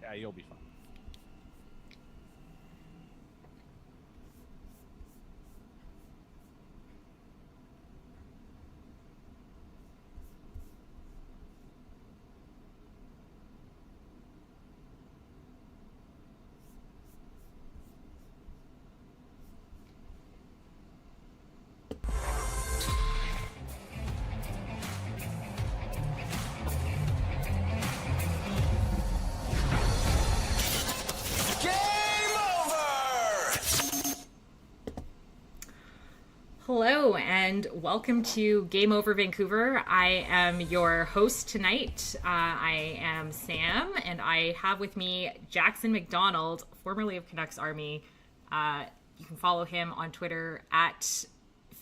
Yeah, you'll be fine. Hello and welcome to Game Over Vancouver. I am your host tonight. I am Sam, and I have with me Jackson McDonald, formerly of Canucks Army. You can follow him on Twitter at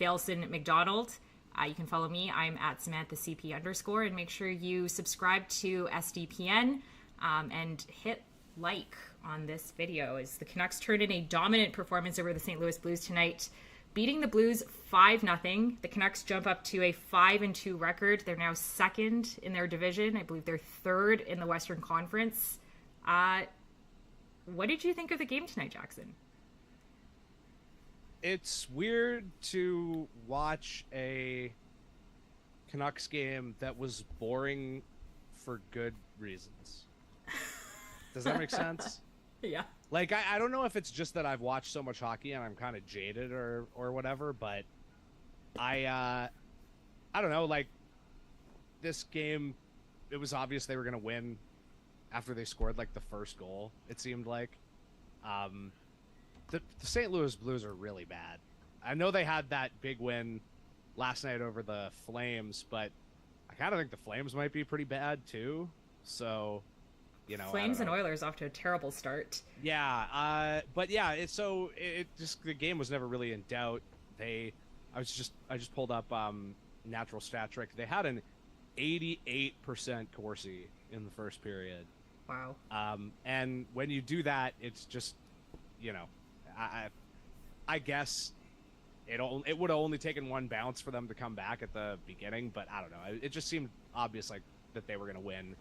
FailsonMcDonald. You can follow me. I'm at Samantha CP_, and make sure you subscribe to SDPN and hit like on this video as the Canucks turn in a dominant performance over the St. Louis Blues tonight, beating the Blues 5-0. The Canucks jump up to a 5-2 record. They're now second in their division. I believe they're third in the Western Conference. What did you think of the game tonight, Jackson? It's weird to watch a Canucks game that was boring for good reasons. Does that make sense? Yeah. Like, I don't know if it's just that I've watched so much hockey and I'm kind of jaded or whatever, but I don't know, like, this game, it was obvious they were going to win after they scored, like, the first goal, it seemed like. The St. Louis Blues are really bad. I know they had that big win last night over the Flames, but I kind of think the Flames might be pretty bad, too, so... You know, Flames and Oilers off to a terrible start. Yeah, but yeah, it just the game was never really in doubt. I just pulled up Natural Stat Trick. They had an 88% Corsi in the first period. Wow. And when you do that, it's just, you know, I guess it would have only taken one bounce for them to come back at the beginning, but I don't know. It just seemed obvious like that they were going to win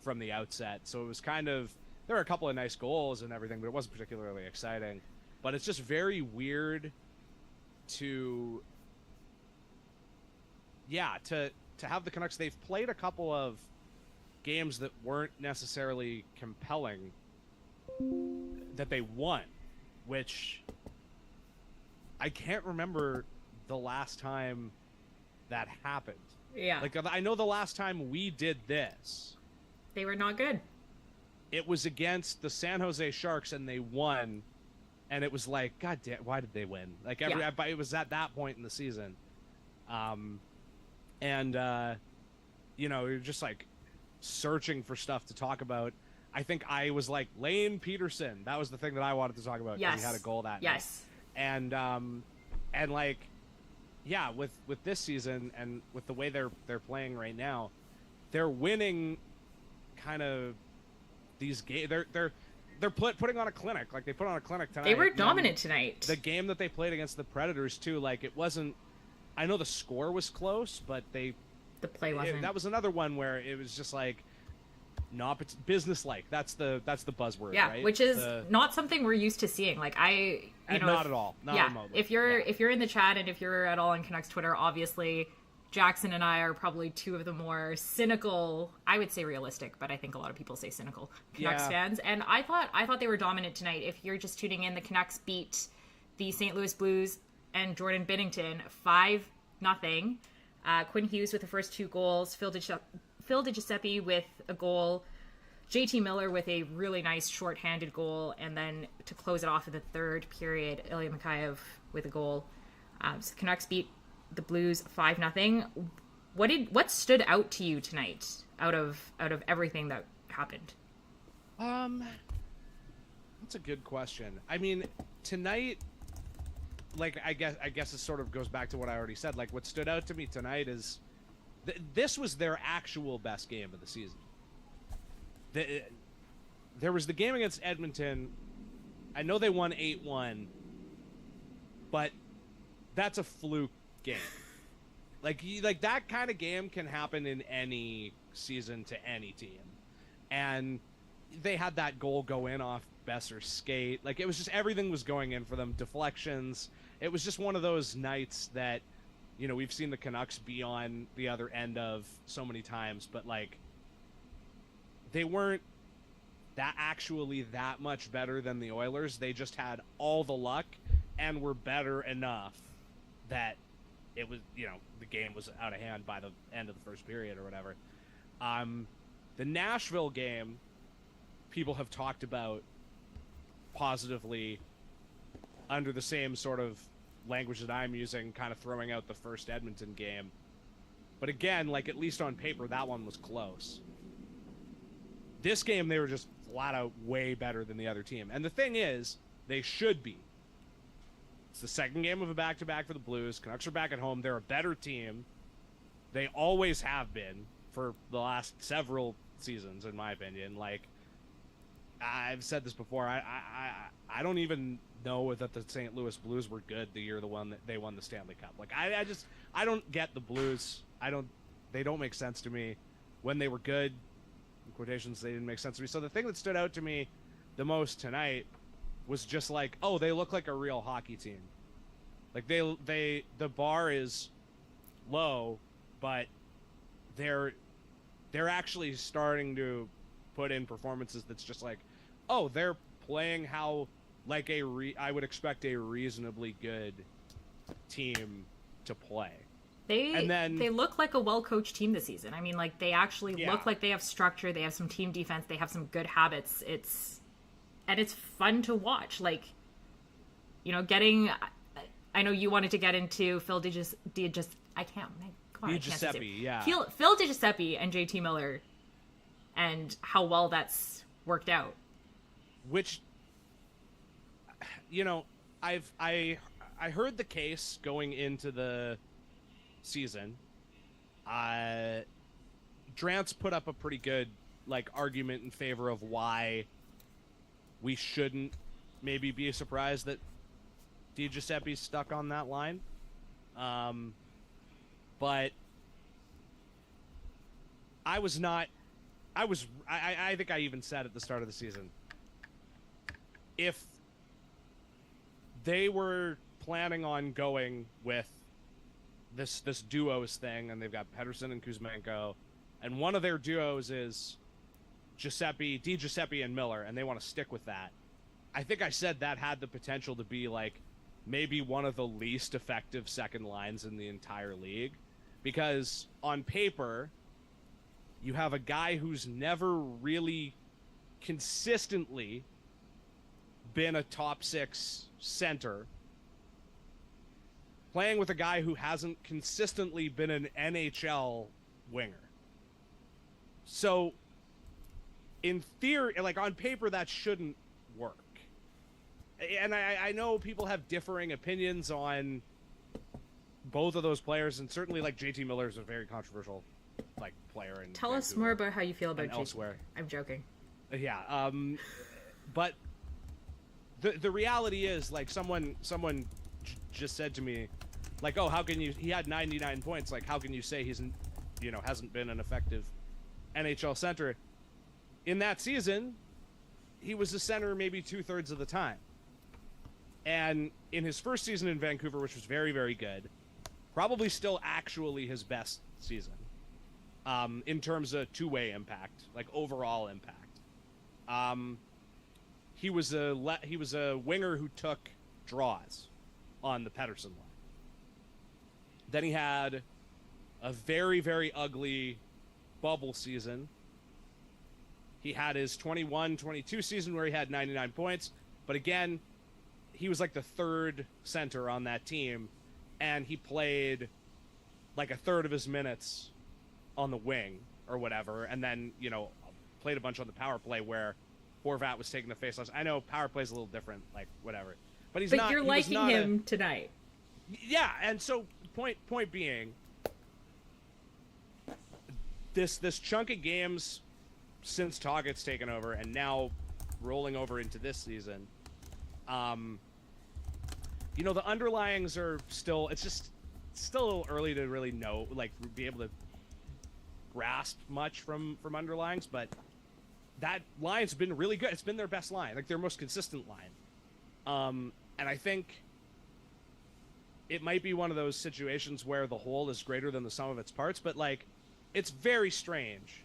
from the outset, so it was kind of, there were a couple of nice goals and everything, but it wasn't particularly exciting. But it's just very weird to have the Canucks. They've played a couple of games that weren't necessarily compelling that they won, which I can't remember the last time that happened. Yeah. Like, I know the last time we did this, They were not good. it was against the San Jose Sharks, and they won. And it was like, God damn, why did they win? Like, it was at that point in the season. You know, you're just like searching for stuff to talk about. I think I was like, Lane Peterson. That was the thing that I wanted to talk about. Yes. He had a goal that night. And like, yeah, with this season and with the way they're playing right now, they're winning kind of these games. They're putting on a clinic. Like, they put on a clinic tonight. They were dominant tonight. The game that they played against the Predators too, like, it wasn't, I know the score was close, but the play wasn't. That was another one where it was just like not business-like. That's the buzzword, yeah, right? which is not something we're used to seeing. Like, not at all. Not remotely. If you're in the chat and if you're at all on Canucks Twitter, obviously Jackson and I are probably two of the more cynical, I would say realistic, but I think a lot of people say cynical Canucks fans. And I thought they were dominant tonight. If you're just tuning in, the Canucks beat the St. Louis Blues and Jordan Binnington 5-0. Quinn Hughes with the first two goals, Phil DiGiuseppe with a goal, JT Miller with a really nice short-handed goal, and then to close it off in the third period, Ilya Mikheyev with a goal. So the Canucks beat the Blues 5-0. What stood out to you tonight out of everything that happened? That's a good question. I mean, tonight, like, I guess it sort of goes back to what I already said. Like, what stood out to me tonight is this was their actual best game of the season. There was the game against Edmonton. I know they won 8-1, but that's a fluke game. Like that kind of game can happen in any season to any team. And they had that goal go in off Besser's skate. Like, it was just, everything was going in for them. Deflections. It was just one of those nights that, you know, we've seen the Canucks be on the other end of so many times, but, like, they weren't that much better than the Oilers. They just had all the luck and were better enough that it was, you know, the game was out of hand by the end of the first period or whatever. The Nashville game, people have talked about positively under the same sort of language that I'm using, kind of throwing out the first Edmonton game. But again, like, at least on paper, that one was close. This game, they were just flat out way better than the other team. And the thing is, they should be. It's the second game of a back-to-back for the Blues. Canucks are back at home. They're a better team. They always have been for the last several seasons, in my opinion. Like, I've said this before. I don't even know that the St. Louis Blues were good the year they won the Stanley Cup. Like, I don't get the Blues. They don't make sense to me. When they were good, in quotations, they didn't make sense to me. So the thing that stood out to me the most tonight was just like, oh, they look like a real hockey team. Like, the bar is low, but they're actually starting to put in performances that's just like, oh, they're playing how, like, I would expect a reasonably good team to play. They look like a well-coached team this season. I mean, like, they actually look like they have structure. They have some team defense. They have some good habits. It's fun to watch. Like, you know, I know you wanted to get into Phil DiGiuseppe, yeah. Phil DiGiuseppe and JT Miller and how well that's worked out. Which, you know, I heard the case going into the season. Drance put up a pretty good, like, argument in favor of why we shouldn't maybe be surprised that DiGiuseppe's stuck on that line. But I think I even said at the start of the season, if they were planning on going with this duos thing, and they've got Pettersson and Kuzmenko, and one of their duos is DiGiuseppe and Miller, and they want to stick with that, I think I said that had the potential to be, like, maybe one of the least effective second lines in the entire league. Because on paper, you have a guy who's never really consistently been a top six center playing with a guy who hasn't consistently been an NHL winger. So, in theory, like, on paper, that shouldn't work. And I know people have differing opinions on both of those players, and certainly, like, JT Miller is a very controversial, like, player. In Tell us more about how you feel about JT. Elsewhere. I'm joking. Yeah, but the reality is, like, someone just said to me, like, oh, how can you? He had 99 points. Like, how can you say he's, you know, hasn't been an effective NHL center? In that season, he was a center maybe 2/3 of the time. And in his first season in Vancouver, which was very, very good, probably still actually his best season in terms of two-way impact, like overall impact. He was a winger who took draws on the Pettersson line. Then he had a very, very ugly bubble season. He had his 21-22 season where he had 99 points. But again, he was like the third center on that team, and he played like a third of his minutes on the wing or whatever, and then, you know, played a bunch on the power play where Horvat was taking the faceoffs. I know power play's a little different, like, whatever. But he's not. But you're liking him tonight. Yeah, and so point being, this chunk of games since Toggett's taken over and now rolling over into this season, you know, the underlyings are still, it's still a little early to really know, like, be able to grasp much from underlyings, but that line's been really good. It's been their best line, like their most consistent line. And I think it might be one of those situations where the whole is greater than the sum of its parts, but like it's very strange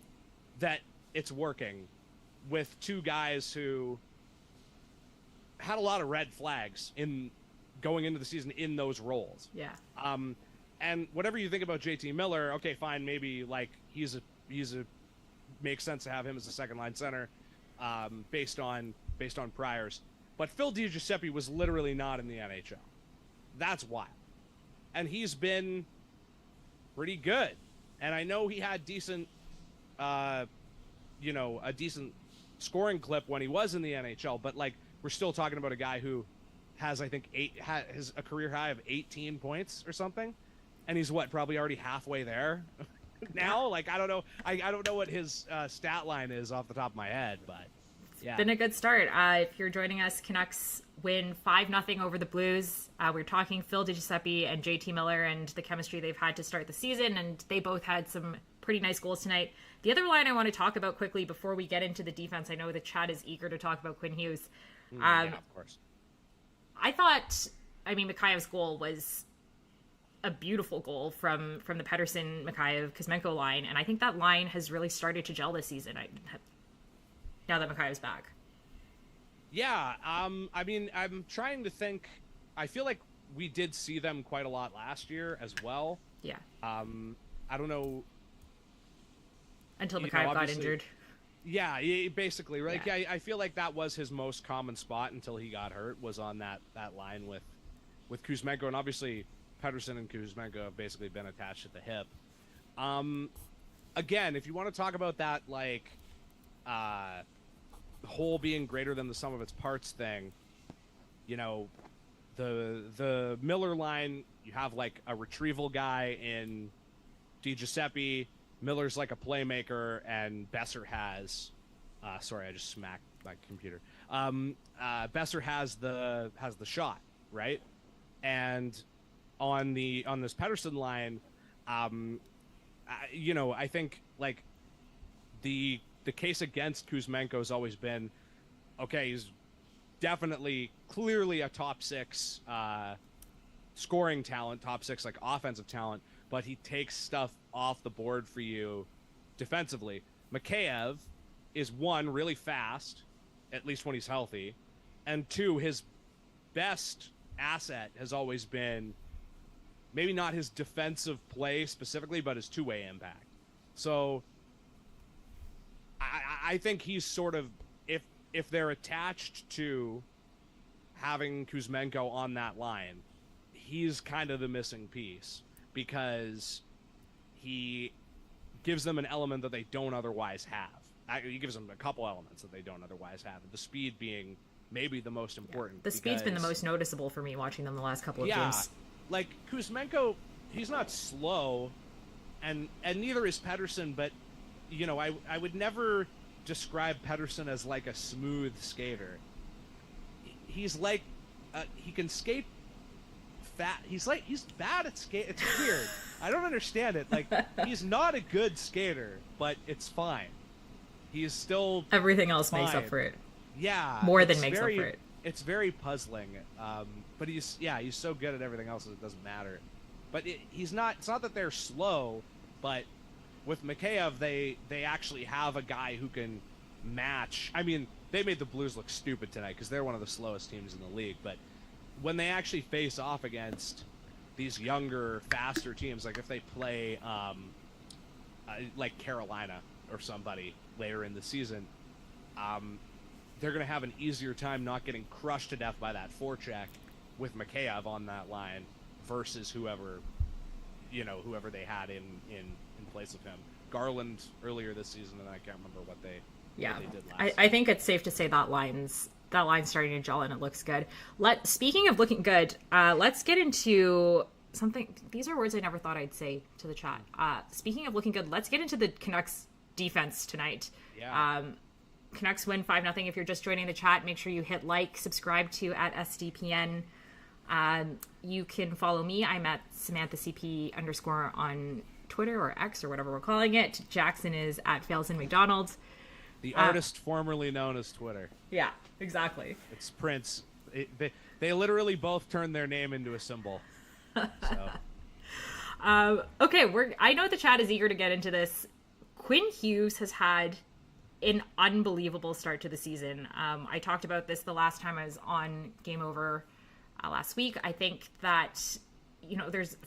that it's working with two guys who had a lot of red flags in going into the season in those roles. Yeah. And whatever you think about JT Miller, okay, fine, maybe like he's a makes sense to have him as a second line center, based on priors. But Phil DiGiuseppe was literally not in the NHL. That's wild. And he's been pretty good. And I know he had decent, a decent scoring clip when he was in the NHL, but like we're still talking about a guy who has, I think, a career high of 18 points or something. And he's probably already halfway there now. Like, I don't know. I don't know what his stat line is off the top of my head, but yeah. Been a good start. If you're joining us, Canucks win 5-0 over the Blues. We're talking Phil DiGiuseppe and JT Miller and the chemistry they've had to start the season, and they both had some pretty nice goals tonight. The other line I want to talk about quickly before we get into the defense, I know the chat is eager to talk about Quinn Hughes. Yeah, of course. I thought, Mikheyev's goal was a beautiful goal from the Pettersson, Mikheyev, Kuzmenko line, and I think that line has really started to gel this season. Now that Mikheyev's back. Yeah, I'm trying to think. I feel like we did see them quite a lot last year as well. Yeah. I don't know. Until Mikheyev got injured. Yeah, basically, right? Yeah. I feel like that was his most common spot until he got hurt, was on that line with Kuzmenko, and obviously Pettersson and Kuzmenko have basically been attached at the hip. Again, if you want to talk about that, like, whole being greater than the sum of its parts thing, the Miller line, you have like a retrieval guy in DiGiuseppe. Miller's like a playmaker, and Besser has sorry, I just smacked my computer. Besser has the shot, right? And on this Pettersson line, I think like the case against Kuzmenko has always been, okay, he's definitely clearly a top six scoring talent, top six like offensive talent, but he takes stuff off the board for you defensively. Mikheyev is, one, really fast, at least when he's healthy, and two, his best asset has always been maybe not his defensive play specifically, but his two-way impact. So I think he's sort of, if they're attached to having Kuzmenko on that line, he's kind of the missing piece, because he gives them an element that they don't otherwise have. He gives them a couple elements that they don't otherwise have, the speed being maybe the most important. The speed's been the most noticeable for me watching them the last couple of games. Like Kuzmenko, he's not slow, and neither is Pettersson, but I would never describe Pettersson as like a smooth skater. He's like he can skate fat. He's bad at skate. It's weird. I don't understand it. Like, he's not a good skater, but it's fine. He's still everything else fine. Makes up for it. Yeah, more than makes up for it. It's very puzzling. But he's so good at everything else that it doesn't matter. But he's not. It's not that they're slow, but with Mikheyev, they actually have a guy who can match. I mean, they made the Blues look stupid tonight because they're one of the slowest teams in the league. But when they actually face off against these younger, faster teams, like if they play like Carolina or somebody later in the season, they're going to have an easier time not getting crushed to death by that forecheck with Mikheyev on that line versus whoever they had in place of him. Garland earlier this season, and I can't remember what they did last. I think it's safe to say that line's starting to gel and it looks good. Speaking of looking good, let's get into something. These are words I never thought I'd say to the chat. Speaking of looking good, let's get into the Canucks defense tonight. Yeah. Canucks win 5-0. If you're just joining the chat, make sure you hit like, subscribe to @SDPN. You can follow me. I'm at Samantha CP _ on Twitter or X or whatever we're calling it. Jackson is at Fails and McDonald's. The artist formerly known as Twitter. Yeah, exactly. It's Prince. They literally both turned their name into a symbol. So. Okay, I know the chat is eager to get into this. Quinn Hughes has had an unbelievable start to the season. I talked about this the last time I was on Game Over last week. I think that,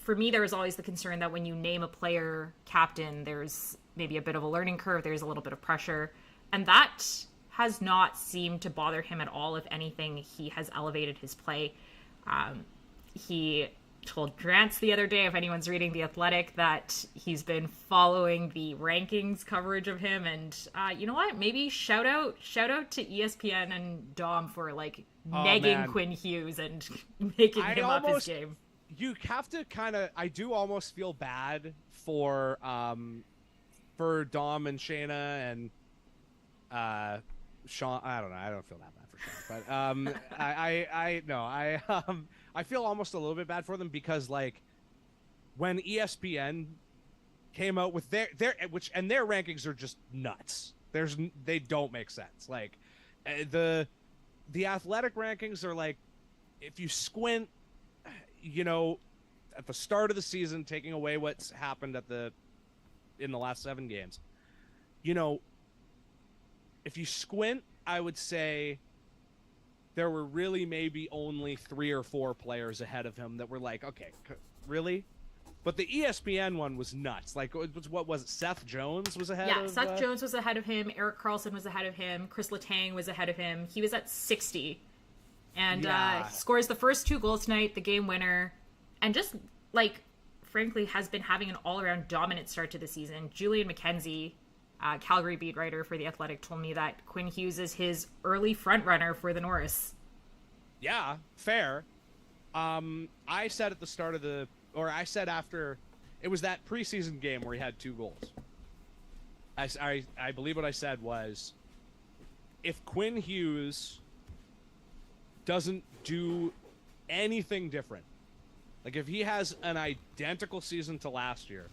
for me, there was always the concern that when you name a player captain, there's maybe a bit of a learning curve. There's a little bit of pressure. And that has not seemed to bother him at all. If anything, he has elevated his play. He told Grants the other day, if anyone's reading The Athletic, that he's been following the rankings coverage of him. And you know what? Maybe shout out to ESPN and Dom for negging Quinn Hughes and making him up his game. You have to I do almost feel bad for Dom and Shayna and Sean. I don't know. I don't feel that bad for Sean, but I feel almost a little bit bad for them because when ESPN came out with their rankings are just nuts. They don't make sense. The Athletic rankings are if you squint, at the start of the season, taking away what's happened in the last 7 games, if you squint, I would say there were really maybe only 3 or 4 players ahead of him that were okay, really? But the ESPN one was nuts. What was it? Seth Jones was ahead of... Yeah, Seth Jones was ahead of him. Erik Karlsson was ahead of him. Chris Letang was ahead of him. He was at 60. And he scores the first 2 goals tonight, the game winner. And just, frankly, has been having an all-around dominant start to the season. Julian McKenzie, Calgary beat writer for The Athletic, told me that Quinn Hughes is his early front-runner for the Norris. Yeah, fair. I said at the start of I said after, it was that preseason game where he had 2 goals. I believe what I said was, if Quinn Hughes doesn't do anything different, if he has an identical season to last year,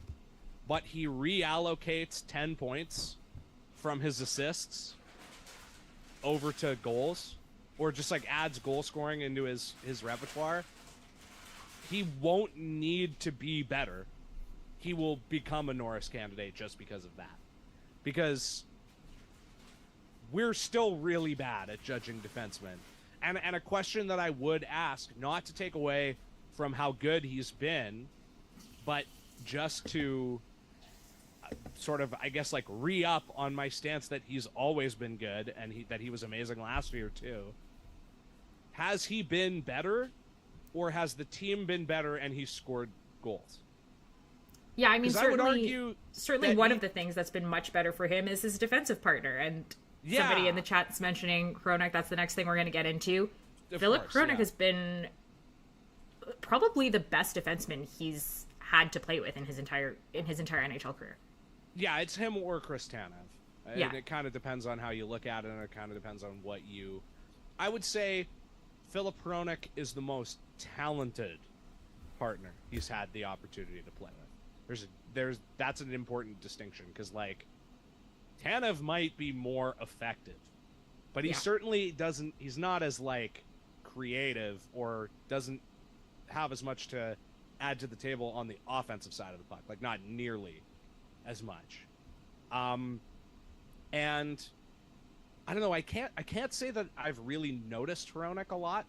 but he reallocates 10 points from his assists over to goals, or just adds goal scoring into his repertoire, he won't need to be better. He will become a Norris candidate just because of that. Because we're still really bad at judging defensemen. And a question that I would ask, not to take away from how good he's been, but just to sort of, I guess, re-up on my stance that he's always been good and that he was amazing last year too. Has he been better, or has the team been better and he's scored goals? Yeah, I mean, certainly one of the things that's been much better for him is his defensive partner. And somebody in the chat's mentioning Hronek. That's the next thing we're going to get into. Philip Hronek has been probably the best defenseman he's had to play with in his entire NHL career. Yeah, it's him or Chris Tanev. Yeah. And it kind of depends on how you look at it, and it kind of depends on what you... I would say Philip Hronek is the most talented partner he's had the opportunity to play with. That's an important distinction, because Tanev might be more effective, but he certainly doesn't... He's not as creative, or doesn't have as much to add to the table on the offensive side of the puck, not nearly as much. And I don't know, I can't say that I've really noticed Hronek a lot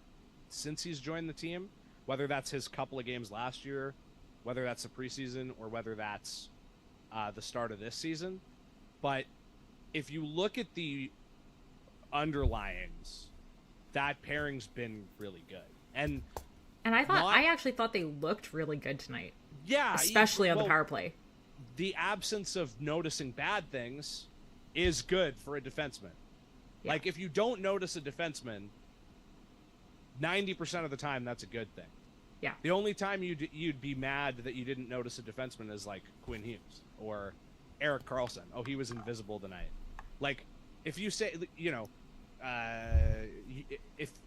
since he's joined the team, whether that's his couple of games last year, whether that's the preseason, or whether that's the start of this season. But if you look at the underlyings, that pairing's been really good. And I actually thought they looked really good tonight. Yeah. Especially on the power play. The absence of noticing bad things is good for a defenseman. Yeah. If you don't notice a defenseman, 90% of the time, that's a good thing. Yeah. The only time you'd be mad that you didn't notice a defenseman is Quinn Hughes or Erik Karlsson. Oh, he was invisible tonight. If you say,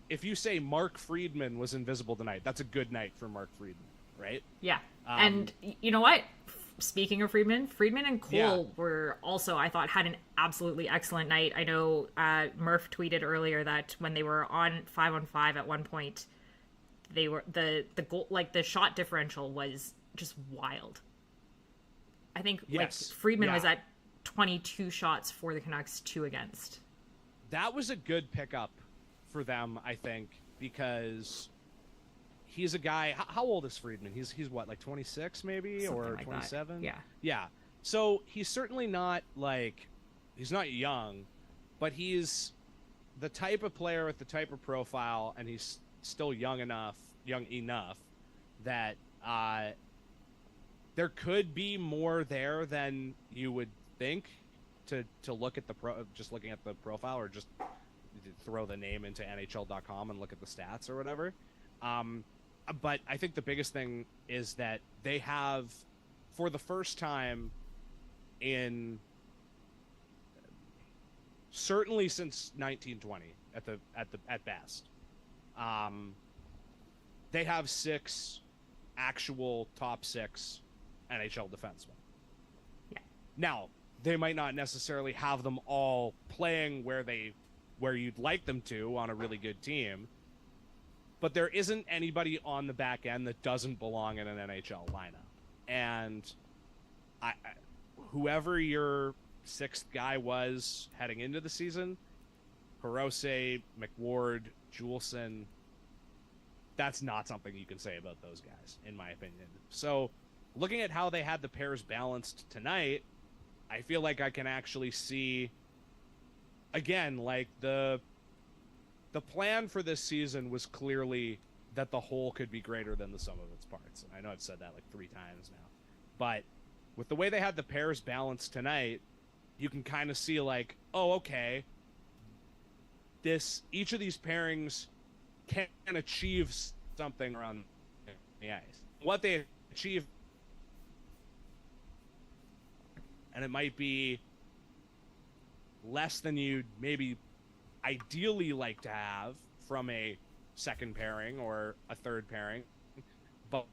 if you say Mark Friedman was invisible tonight, that's a good night for Mark Friedman, right? Yeah. And you know what? speaking of Friedman and Cole were also, I thought, had an absolutely excellent night. I know Murph tweeted earlier that when they were on 5-on-5 at one point, they were the goal, like the shot differential was just wild. I think like Friedman was at 22 shots for the Canucks, 2 against. That was a good pickup for them, I think, because he's a guy. How old is Friedman? He's what, like 26 maybe, something or like 27? That. Yeah. So he's certainly not like, he's not young, but he's the type of player with the type of profile, and he's still young enough that there could be more there than you would think to look at just looking at the profile, or just throw the name into NHL.com and look at the stats or whatever. But I think the biggest thing is that they have, for the first time in certainly since 1920 at best, they have 6 actual top 6 NHL defensemen. Yeah. Now, they might not necessarily have them all playing where you'd like them to on a really good team, but there isn't anybody on the back end that doesn't belong in an NHL lineup. And whoever your 6th guy was heading into the season, Hronek, McWard, Juleson, that's not something you can say about those guys, in my opinion. So looking at how they had the pairs balanced tonight, I feel like I can actually see, again, like the plan for this season was clearly that the whole could be greater than the sum of its parts. And I know I've said that like 3 times now. But with the way they had the pairs balanced tonight, you can kind of see like, oh, okay, each of these pairings can achieve something around the ice. What they achieve, and it might be less than you'd maybe ideally like to have from a second pairing or a third pairing, but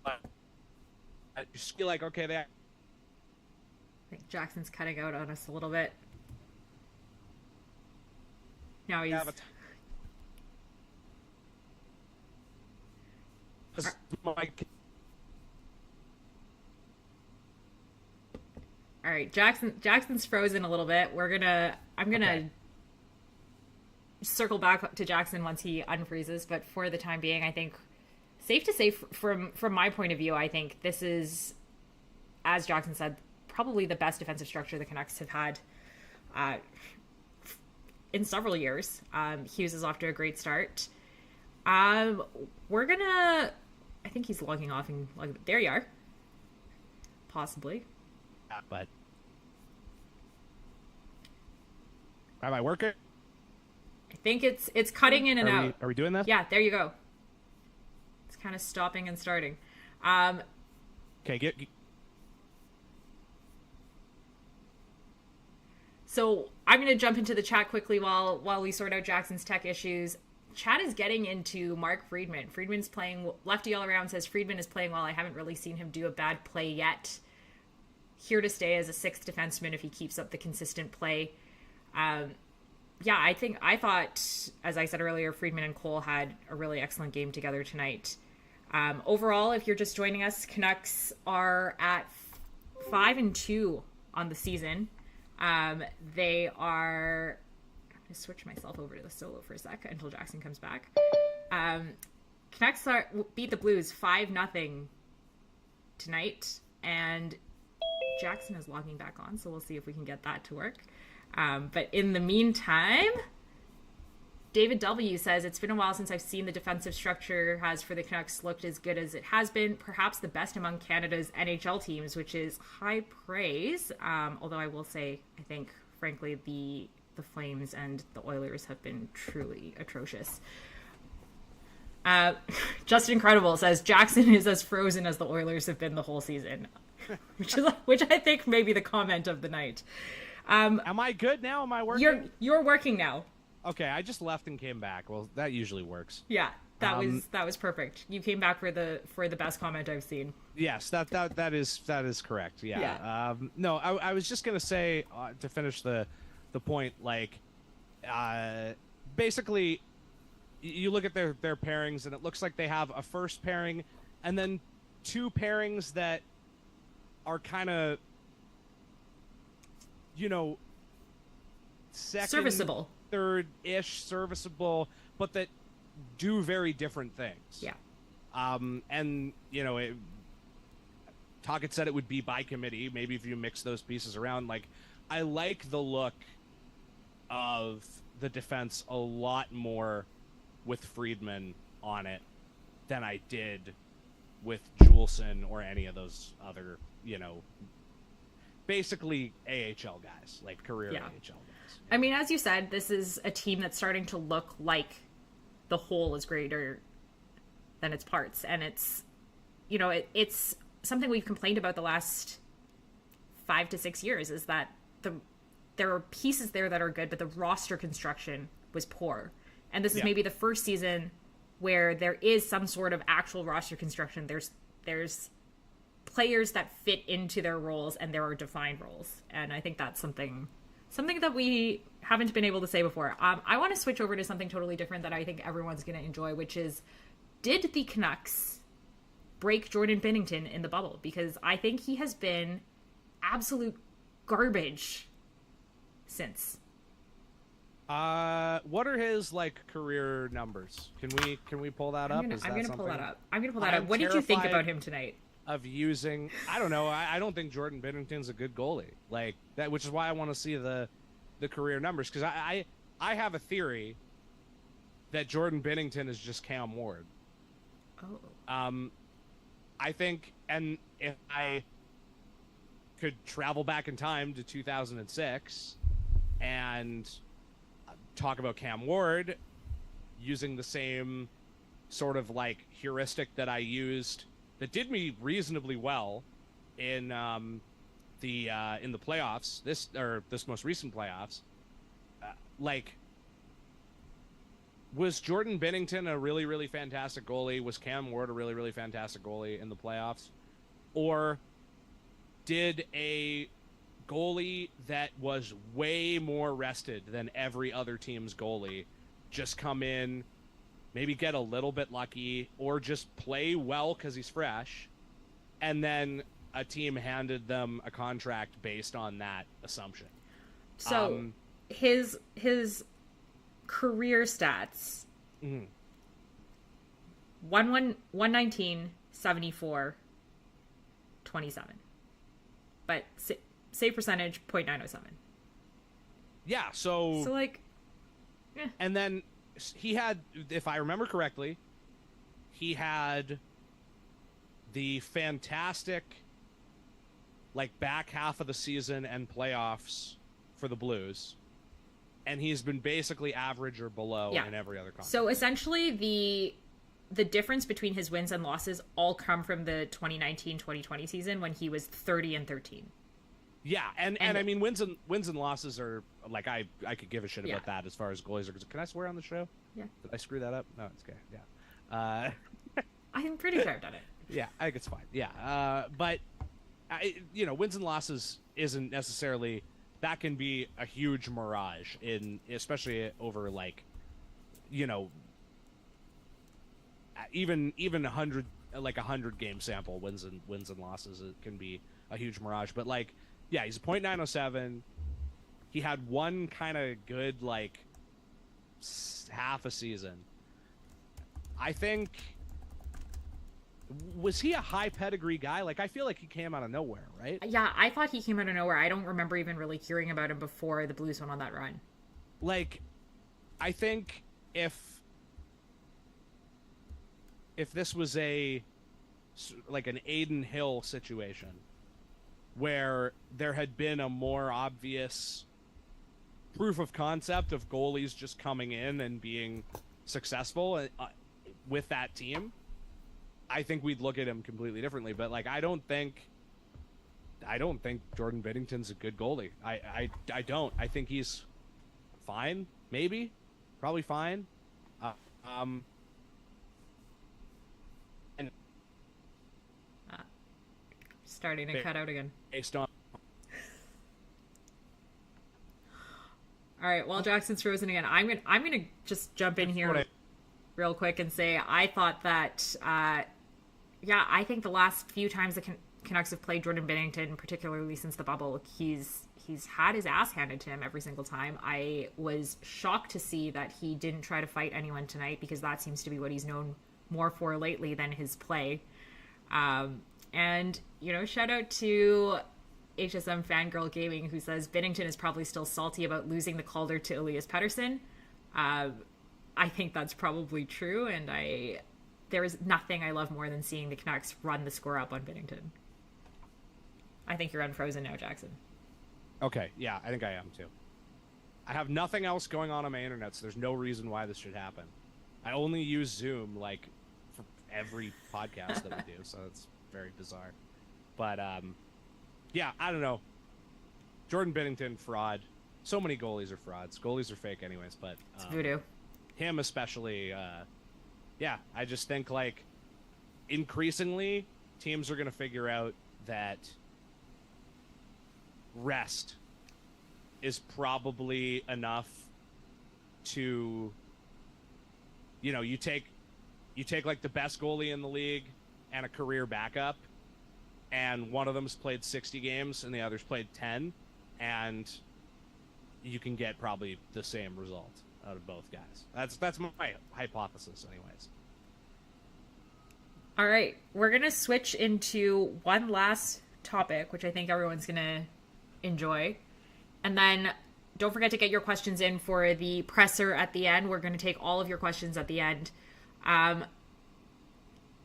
I just feel like, okay, I think Jackson's cutting out on us a little bit. Now he's... All right, Jackson's frozen a little bit. I'm gonna circle back to Jackson once he unfreezes, but for the time being, I think safe to say from my point of view, I think this is, as Jackson said, probably the best defensive structure the Canucks have had in several years. Hughes is off to a great start. I think he's logging off and there you are. Possibly. But am I working? I think it's cutting in and out. Are we doing this? Yeah, there you go. It's kind of stopping and starting. Okay, So I'm going to jump into the chat quickly while we sort out Jackson's tech issues. Chat is getting into Mark Friedman. Friedman's playing, Lefty All Around says Friedman is playing well. I haven't really seen him do a bad play yet. Here to stay as a 6th defenseman if he keeps up the consistent play. I thought, as I said earlier, Friedman and Cole had a really excellent game together tonight. Overall, if you're just joining us, Canucks are at 5-2 on the season. They are... I'm going to switch myself over to the solo for a sec until Jackson comes back. Canucks beat the Blues 5-0 tonight, and Jackson is logging back on, so we'll see if we can get that to work. But in the meantime, David W. says, it's been a while since I've seen the defensive structure has for the Canucks looked as good as it has been, perhaps the best among Canada's NHL teams, which is high praise. Although I will say, I think, frankly, the Flames and the Oilers have been truly atrocious. Just Incredible says, Jackson is as frozen as the Oilers have been the whole season. which I think may be the comment of the night. Am I good now? Am I working? You're working now. Okay, I just left and came back. Well, that usually works. Yeah. That was perfect. You came back for the best comment I've seen. Yes, that is correct. Yeah. Yeah. No, I was just gonna say to finish the point, like, basically, you look at their pairings, and it looks like they have a first pairing, and then two pairings that are kind of, second, Serviceable. third-ish serviceable, but that do very different things. Yeah. And Tocchet said it would be by committee. Maybe if you mix those pieces around, like, I like the look of the defense a lot more with Friedman on it than I did with Juleson or any of those other, basically AHL guys, like career AHL guys. I mean, as you said, this is a team that's starting to look like the whole is greater than its parts. And it's, it's something we've complained about the last 5 to 6 years, is that there are pieces there that are good, but the roster construction was poor. And this is maybe the first season where there is some sort of actual roster construction. There's players that fit into their roles, and there are defined roles. And I think that's something that we haven't been able to say before. I want to switch over to something totally different that I think everyone's going to enjoy, which is, did the Canucks break Jordan Binnington in the bubble? Because I think he has been absolute garbage since. What are his career numbers? Can we pull that up? I'm gonna pull that up. I'm What did you think about him tonight? Of using, I don't know. I don't think Jordan Binnington's a good goalie. Like that, which is why I want to see the career numbers, because I have a theory that Jordan Binnington is just Cam Ward. Oh. I think, and if I could travel back in time to 2006 and talk about Cam Ward using the same sort of heuristic that I used that did me reasonably well in the playoffs, this most recent playoffs, was Jordan Binnington a really, really fantastic goalie? Was Cam Ward a really, really fantastic goalie in the playoffs? Or did a goalie that was way more rested than every other team's goalie just come in, maybe get a little bit lucky, or just play well because he's fresh, and then a team handed them a contract based on that assumption? So his career stats: 119, 74, 27, but save percentage 0.907. Yeah, so and then he had, if I remember correctly, he had the fantastic back half of the season and playoffs for the Blues, and he's been basically average or below in every other conference. So essentially the difference between his wins and losses all come from the 2019-2020 season when he was 30-13. Yeah, and I mean, wins and losses are I could give a shit about that as far as goalies are concerned. Can I swear on the show? Yeah. Did I screw that up? No, it's okay. Yeah. I'm pretty sure I've done it. Yeah, I think it's fine. Yeah. But wins and losses isn't necessarily, that can be a huge mirage especially over even 100 100 game sample wins and losses, it can be a huge mirage. But he's a .907. He had one kind of good half a season. I think, was he a high pedigree guy? I feel like he came out of nowhere, right? Yeah, I thought he came out of nowhere. I don't remember even really hearing about him before the Blues went on that run. I think if this was an Aiden Hill situation where there had been a more obvious proof of concept of goalies just coming in and being successful with that team, I think we'd look at him completely differently. But I don't think Jordan Binnington's a good goalie. I don't. I think he's fine, probably fine. starting to cut out again. Based on. All right, while Jackson's frozen again, I'm gonna just jump in here real quick and say I thought that I think the last few times the Canucks have played Jordan Binnington, particularly since the bubble, he's had his ass handed to him every single time. I was shocked to see that he didn't try to fight anyone tonight, because that seems to be what he's known more for lately than his play. And, shout out to HSM Fangirl Gaming, who says Binnington is probably still salty about losing the Calder to Elias Pettersson. I think that's probably true, and there is nothing I love more than seeing the Canucks run the score up on Binnington. I think you're unfrozen now, Jackson. Okay, yeah, I think I am too. I have nothing else going on my internet, so there's no reason why this should happen. I only use Zoom, for every podcast that we do, so it's very bizarre. But, yeah, I don't know. Jordan Binnington, fraud. So many goalies are frauds. Goalies are fake anyways, but... it's voodoo. Him especially, I just think, increasingly, teams are going to figure out that rest is probably enough to, you take the best goalie in the league and a career backup, and one of them's played 60 games and the other's played 10, and you can get probably the same result out of both guys. That's my hypothesis anyways. All right, we're going to switch into one last topic, which I think everyone's going to enjoy. And then don't forget to get your questions in for the presser at the end. We're going to take all of your questions at the end.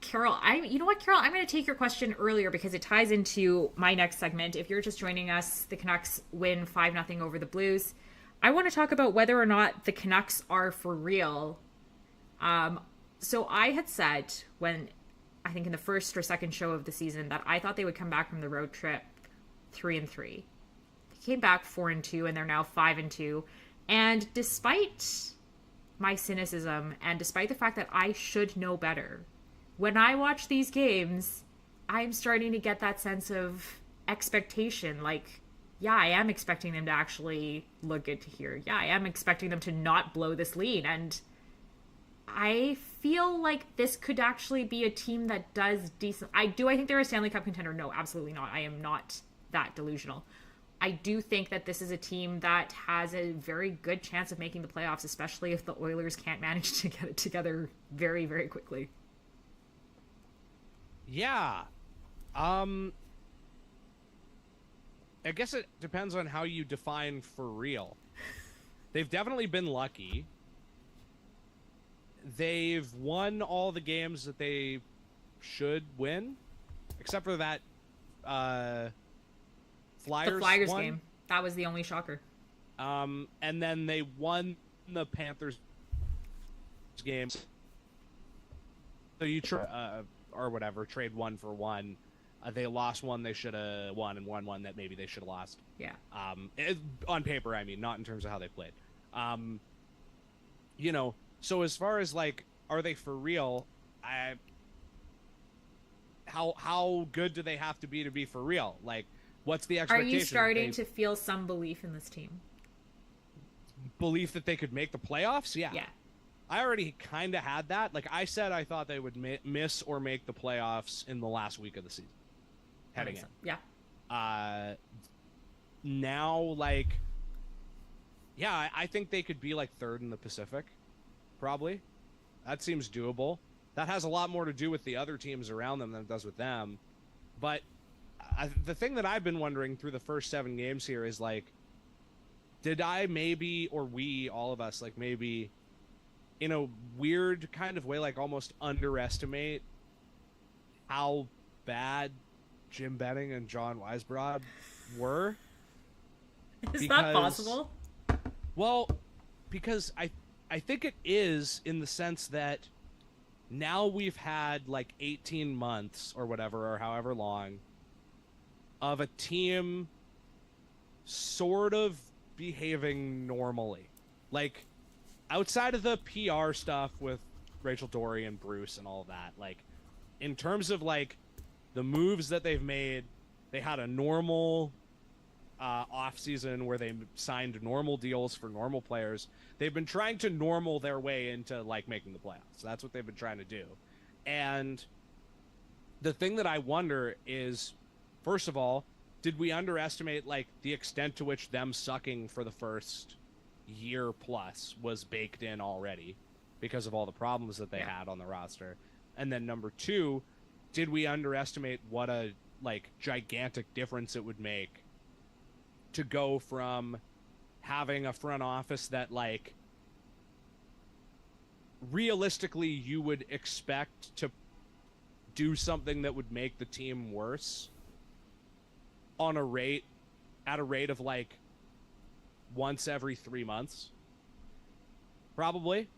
Carol, you know what, Carol? I'm going to take your question earlier because it ties into my next segment. If you're just joining us, the Canucks win 5-0 over the Blues. I want to talk about whether or not the Canucks are for real. So I had said I think in the first or second show of the season, that I thought they would come back from the road trip 3-3. They came back 4-2, and they're now 5-2. And despite my cynicism, and despite the fact that I should know better, when I watch these games, I'm starting to get that sense of expectation. I am expecting them to actually look good to hear. Yeah, I am expecting them to not blow this lead. And I feel like this could actually be a team that does decent. I think they're a Stanley Cup contender. No, absolutely not. I am not that delusional. I do think that this is a team that has a very good chance of making the playoffs, especially if the Oilers can't manage to get it together very, very quickly. Yeah. I guess it depends on how you define for real. They've definitely been lucky. They've won all the games that they should win, except for that Flyers game. That was the only shocker. And then they won the Panthers games. So you or whatever, trade one for one. They lost one they should have won, and won one that maybe they should have lost. Yeah. On paper, I mean, not in terms of how they played. So as far as are they for real? How good do they have to be for real? What's the expectation? Are you starting to feel some belief in this team? Belief that they could make the playoffs? Yeah. Yeah. I already kind of had that. I said, I thought they would miss or make the playoffs in the last week of the season. Heading in. Yeah. Now, I think they could be third in the Pacific. Probably. That seems doable. That has a lot more to do with the other teams around them than it does with them. But the thing that I've been wondering through the first 7 games here is, did I maybe, or we, all of us, maybe in a weird kind of way, almost underestimate how bad Jim Benning and John Weisbrod were? Is that possible? Well, because I think it is, in the sense that now we've had 18 months or whatever, or however long, of a team sort of behaving normally. Outside of the PR stuff with Rachel Dory and Bruce and all of that, in terms of the moves that they've made, They had a normal off season where they signed normal deals for normal players. They've been trying to normal their way into like making the playoffs. So that's what they've been trying to do. And the thing that I wonder is, first of all, did we underestimate like the extent to which them sucking for the first year plus was baked in already because of all the problems that they had on the roster? And then number two, did we underestimate what a like gigantic difference it would make to go from having a front office that like realistically you would expect to do something that would make the team worse on a rate of like once every 3 months probably,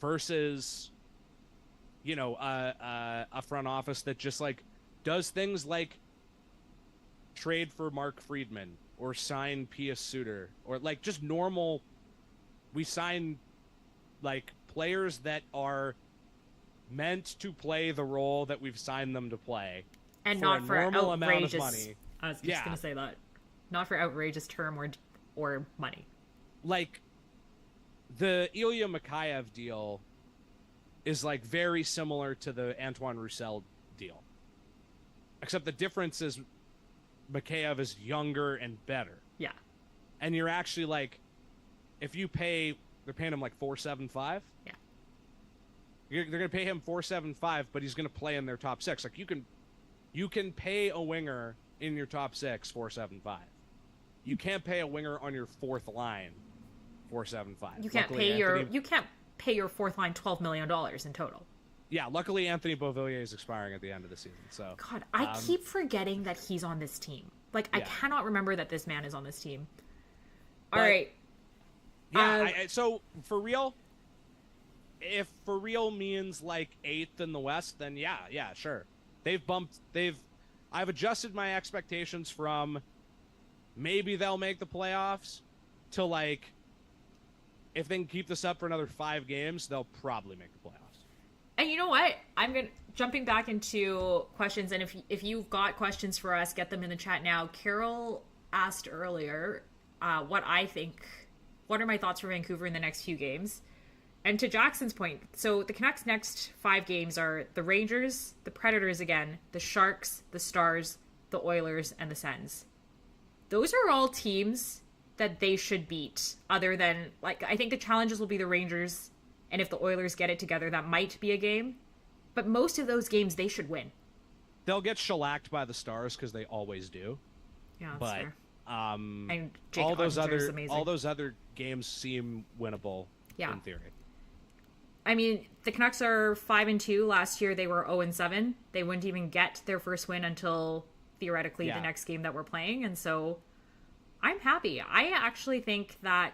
versus you know a front office that just like does things like trade for Mark Friedman or sign Pia Suter or like just normal. We sign like players that are meant to play the role that we've signed them to play, and for not a for normal outrageous amount of money. I was just gonna say that, not for outrageous term or money. Like the Ilya Mikheyev deal is like very similar to the Antoine Roussel deal, except the difference is Mikheyev is younger and better. Yeah. And you're actually like, if you pay, they're paying him like $475. Yeah. They're going to pay him $475, but he's going to play in their top six. Like you can pay a winger in your top six $475. You can't pay a winger on your fourth line $475. You can't pay your fourth line $12 million in total. Yeah, luckily Anthony Beauvillier is expiring at the end of the season. So God, I keep forgetting that he's on this team. Like, I cannot remember that this man is on this team. All right. Yeah, so for real, if for real means like 8th in the West, then yeah, sure. I've adjusted my expectations from maybe they'll make the playoffs to like, if they can keep this up for another 5 games, they'll probably make the playoffs. And you know what? Jumping back into questions, and if you've got questions for us, get them in the chat now. Carol asked earlier what are my thoughts for Vancouver in the next few games? And to Jackson's point, so the Canucks' next 5 games are the Rangers, the Predators again, the Sharks, the Stars, the Oilers, and the Sens. Those are all teams that they should beat, other than, like, I think the challenges will be the Rangers, and if the Oilers get it together, that might be a game. But most of those games, they should win. They'll get shellacked by the Stars because they always do. Yeah, that's fair. And Jake all those other games seem winnable in theory. I mean, the Canucks are 5-2. Last year they were 0-7. They wouldn't even get their first win until theoretically the next game that we're playing, and so I'm happy. I actually think the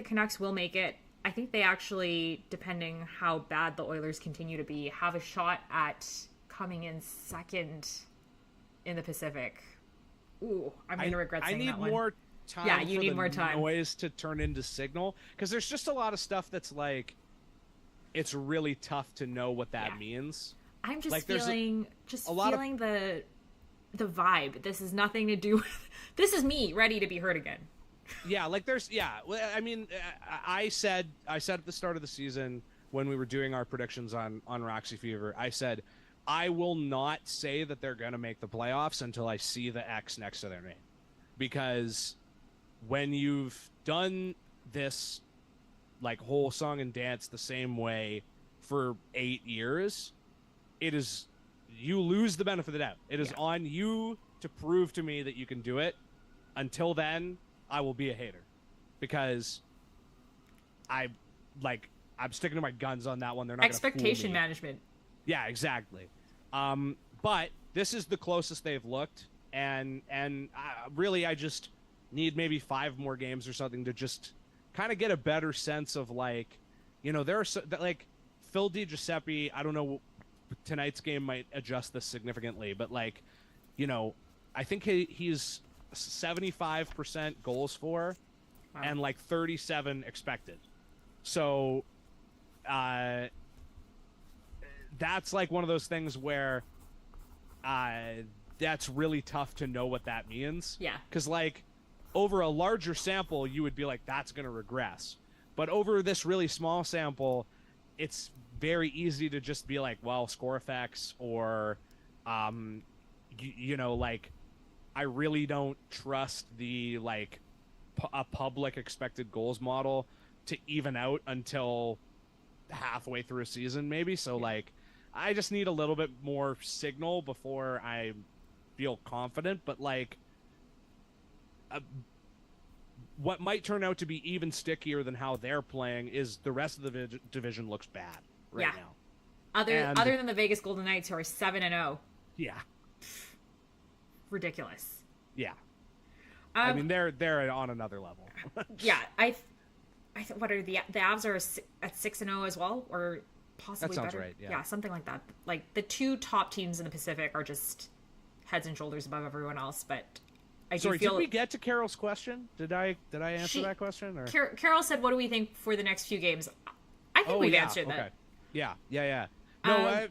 Canucks will make it. I think they actually, depending how bad the Oilers continue to be, have a shot at coming in second in the Pacific. Ooh, I'm going to regret saying that one. I need more time. Yeah, you need more time. Noise to turn into signal, because there's just a lot of stuff that's like, it's really tough to know what that means. I'm just like, feeling the vibe. This is nothing to do with. This is me ready to be hurt again. Yeah, like I mean, I said at the start of the season when we were doing our predictions on Roxy Fever, I said I will not say that they're going to make the playoffs until I see the X next to their name, because when you've done this like whole song and dance the same way for 8 years, you lose the benefit of the doubt. It is on you to prove to me that you can do it. Until then, I will be a hater, because I'm sticking to my guns on that one. They're not expectation management. Yeah, exactly. But this is the closest they've looked, and really, I just need maybe 5 more games or something to just kind of get a better sense of like, there are like Phil DiGiuseppe. I don't know, tonight's game might adjust this significantly, but like, I think he's 75% goals for, and like 37 expected. So that's like one of those things where that's really tough to know what that means. Yeah. Because, like, over a larger sample, you would be like, that's going to regress. But over this really small sample, it's very easy to just be like, well, score effects or, you know, like, I really don't trust the, like, a public expected goals model to even out until halfway through a season, maybe. So, like, I just need a little bit more signal before I feel confident. But, like, what might turn out to be even stickier than how they're playing is the rest of the division looks bad right now. Other than the Vegas Golden Knights, who are 7-0. Yeah. Ridiculous. Yeah. I mean, they're on another level. Yeah, what are the Avs are at 6-0 as well, or possibly that sounds better? Right. Yeah, something like that. Like, the two top teams in the Pacific are just heads and shoulders above everyone else. But did we get to Carol's question? Did I answer that question? Or Carol said, "What do we think for the next few games?" I think we've answered that. Yeah. No,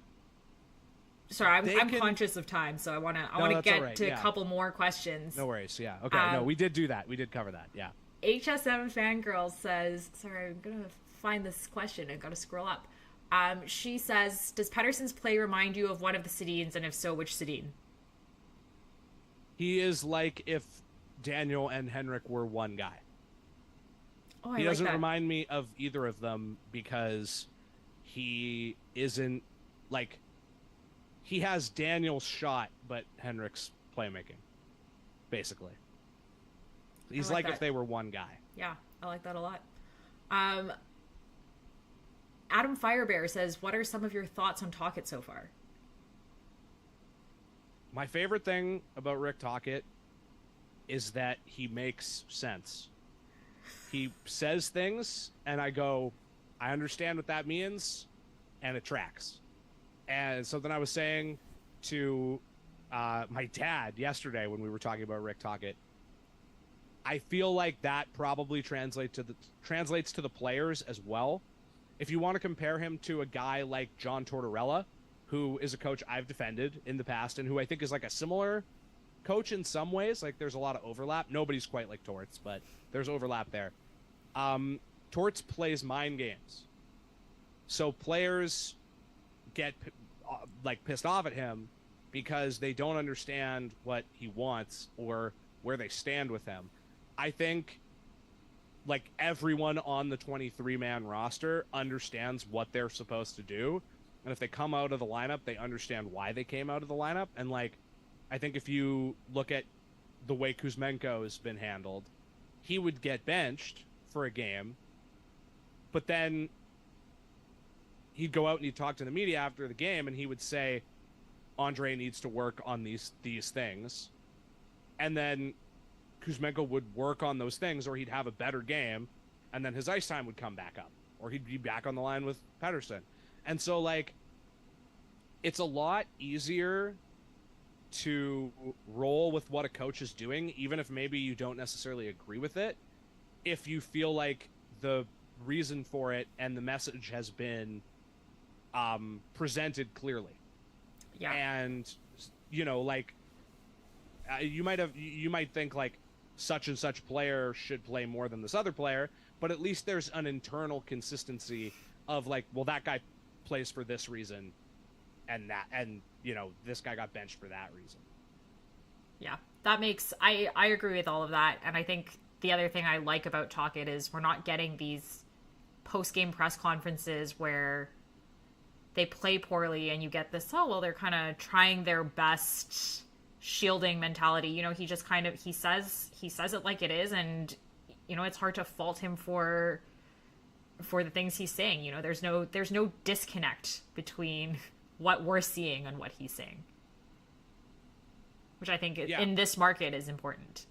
sorry, I'm conscious of time, so I want to get to a couple more questions. No worries. Yeah. Okay. No, we did do that. We did cover that. Yeah. HSM Fangirl says, sorry, I'm going to find this question. I've got to scroll up. She says, does Pettersson's play remind you of one of the Sedins, and if so, which Sedin? He is like if Daniel and Henrik were one guy. Oh, he doesn't remind me of either of them because he isn't, like, he has Daniel's shot, but Henrik's playmaking, basically. He's like if they were one guy. Yeah, I like that a lot. Adam Firebear says, what are some of your thoughts on Tocchet so far? My favorite thing about Rick Tocchet is that he makes sense. He says things, and I go, I understand what that means, and it tracks. And something I was saying to my dad yesterday when we were talking about Rick Tocchet, I feel like that probably translates to the players as well. If you want to compare him to a guy like John Tortorella, who is a coach I've defended in the past and who I think is like a similar coach in some ways, like there's a lot of overlap. Nobody's quite like Torts, but there's overlap there. Torts plays mind games. So players get pissed off at him because they don't understand what he wants or where they stand with him. I think like everyone on the 23-man roster understands what they're supposed to do. And if they come out of the lineup, they understand why they came out of the lineup. And like, I think if you look at the way Kuzmenko has been handled, he would get benched for a game, but then he'd go out and he'd talk to the media after the game and he would say, Andre needs to work on these things. And then Kuzmenko would work on those things, or he'd have a better game, and then his ice time would come back up, or he'd be back on the line with Pettersson. And so, like, it's a lot easier to roll with what a coach is doing, even if maybe you don't necessarily agree with it, if you feel like the reason for it and the message has been presented clearly. Yeah. And, you know, like, you might think, like, such and such player should play more than this other player, but at least there's an internal consistency of like, well, that guy plays for this reason, and you know, this guy got benched for that reason. Yeah, that makes I agree with all of that, and I think the other thing I like about Tocchet is we're not getting these post-game press conferences where they play poorly and you get this, oh well, they're kind of trying their best shielding mentality. You know, he just kind of he says it like it is, and you know, it's hard to fault him for the things he's saying. You know, there's no disconnect between what we're seeing and what he's saying, which I think in this market is important.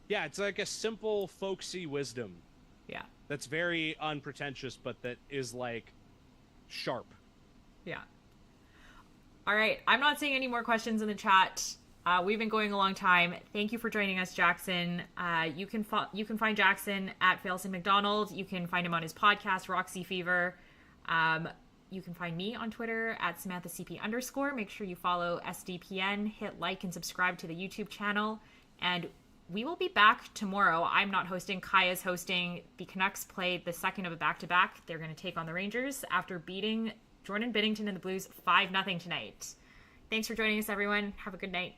Yeah, it's like a simple folksy wisdom. Yeah, that's very unpretentious, but that is like sharp. Yeah. All right, I'm not seeing any more questions in the chat. We've been going a long time. Thank you for joining us, Jackson. You can find Jackson at Failson McDonald. You can find him on his podcast, Roxy Fever. You can find me on Twitter at SamanthaCP_. Make sure you follow SDPN, hit like and subscribe to the YouTube channel. And we will be back tomorrow. I'm not hosting. Kaya's hosting. The Canucks played the second of a back-to-back. They're going to take on the Rangers after beating Jordan Binnington and the Blues 5-0 tonight. Thanks for joining us, everyone. Have a good night.